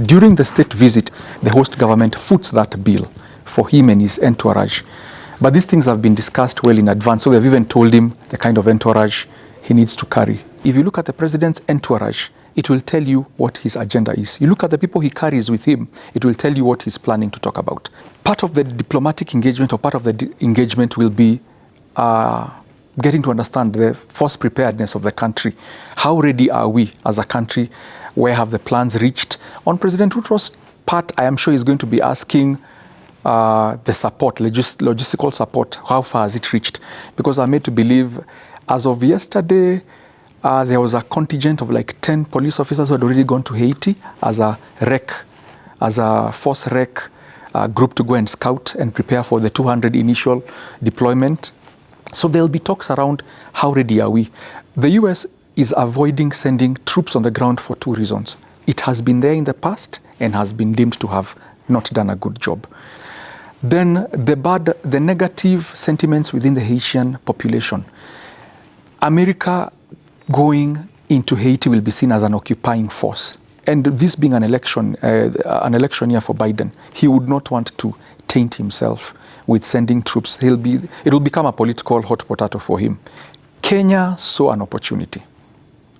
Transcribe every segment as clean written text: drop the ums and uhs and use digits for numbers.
During the state visit, the host government foots that bill for him and his entourage. But these things have been discussed well in advance, so they've even told him the kind of entourage he needs to carry. If you look at the president's entourage, it will tell you what his agenda is. You look at the people he carries with him, it will tell you what he's planning to talk about. Part of the diplomatic engagement or part of the engagement will be getting to understand the force preparedness of the country. How ready are we as a country? Where have the plans reached? On President Ruto's part, I am sure he's going to be asking the support, logistical support, how far has it reached? Because I'm made to believe, as of yesterday, there was a contingent of like 10 police officers who had already gone to Haiti as a force rec group to go and scout and prepare for the 200 initial deployment. So there'll be talks around how ready are we. The US is avoiding sending troops on the ground for two reasons. It has been there in the past and has been deemed to have not done a good job. Then the negative sentiments within the Haitian population. America going into Haiti will be seen as an occupying force. And this being an election year for Biden, he would not want to taint himself with sending troops. It will become a political hot potato for him. Kenya saw an opportunity.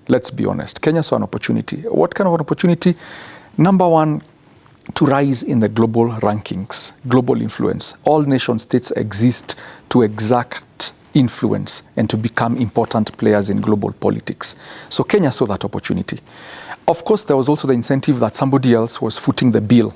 Let's be honest. Kenya saw an opportunity. What kind of an opportunity? Number one, to rise in the global rankings, global influence. All nation states exist to exact influence and to become important players in global politics. So Kenya saw that opportunity. Of course, there was also the incentive that somebody else was footing the bill.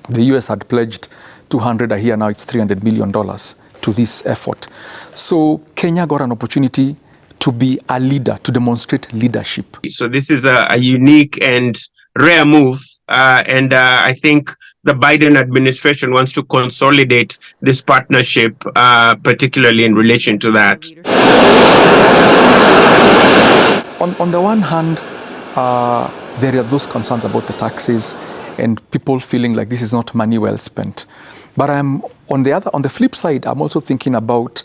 The US had pledged 200 a year, now it's $300 million to this effort. So Kenya got an opportunity to be a leader, to demonstrate leadership. So this is a unique and rare move. And I think the Biden administration wants to consolidate this partnership, particularly in relation to that. On the one hand, there are those concerns about the taxes and people feeling like this is not money well spent. But on the flip side, I'm also thinking about,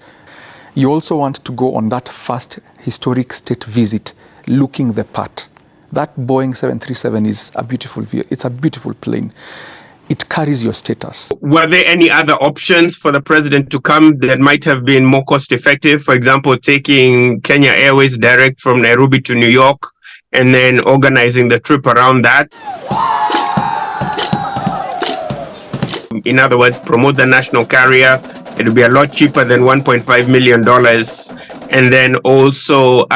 you also want to go on that first historic state visit, looking the part. That Boeing 737 is a beautiful view. It's a beautiful plane. It carries your status. Were there any other options for the president to come that might have been more cost effective? For example, taking Kenya Airways direct from Nairobi to New York and then organizing the trip around that. In other words, promote the national carrier. It will be a lot cheaper than $1.5 million. And then also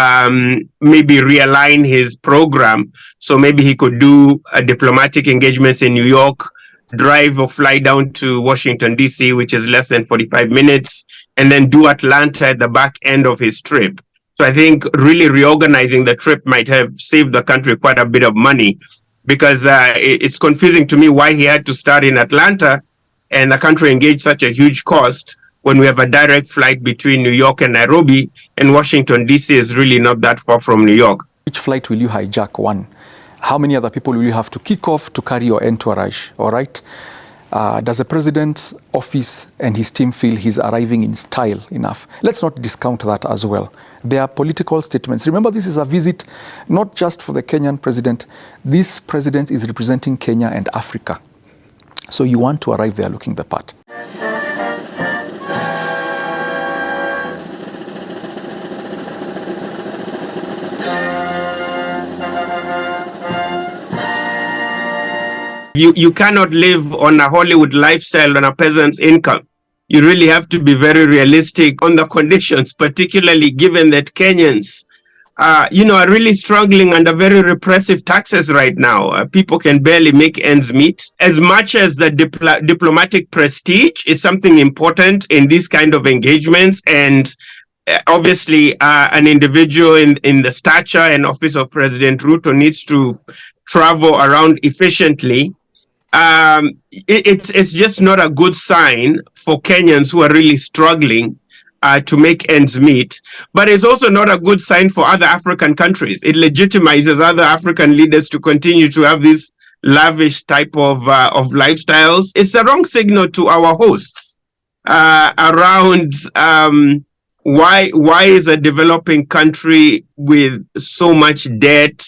maybe realign his program. So maybe he could do diplomatic engagements in New York, drive or fly down to Washington, D.C., which is less than 45 minutes, and then do Atlanta at the back end of his trip. So I think really reorganizing the trip might have saved the country quite a bit of money, because it's confusing to me why he had to start in Atlanta and the country engaged such a huge cost when we have a direct flight between New York and Nairobi, and Washington, D.C. is really not that far from New York. Which flight will you hijack? One. How many other people will you have to kick off to carry your entourage? All right. Does the president's office and his team feel he's arriving in style enough? Let's not discount that as well. There are political statements. Remember, this is a visit not just for the Kenyan president. This president is representing Kenya and Africa. So you want to arrive there looking the part. You cannot live on a Hollywood lifestyle on a peasant's income. You really have to be very realistic on the conditions, particularly given that Kenyans, are really struggling under very repressive taxes right now. People can barely make ends meet. As much as the diplomatic prestige is something important in these kind of engagements, and obviously an individual in the stature and office of President Ruto needs to travel around efficiently, it's just not a good sign for Kenyans who are really struggling to make ends meet. But it's also not a good sign for other African countries. It legitimizes other African leaders to continue to have this lavish type of lifestyles. It's a wrong signal to our hosts around why is a developing country with so much debt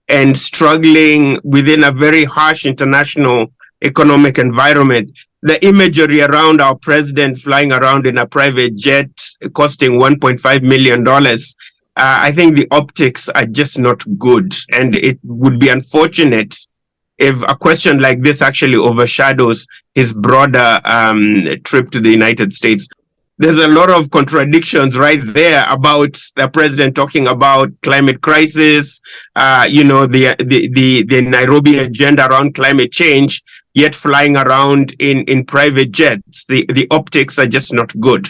and struggling within a very harsh international economic environment. The imagery around our president flying around in a private jet costing $1.5 million, I think the optics are just not good. And it would be unfortunate if a question like this actually overshadows his broader trip to the United States. There's a lot of contradictions right there about the president talking about climate crisis, the Nairobi agenda around climate change, yet flying around in private jets. The optics are just not good.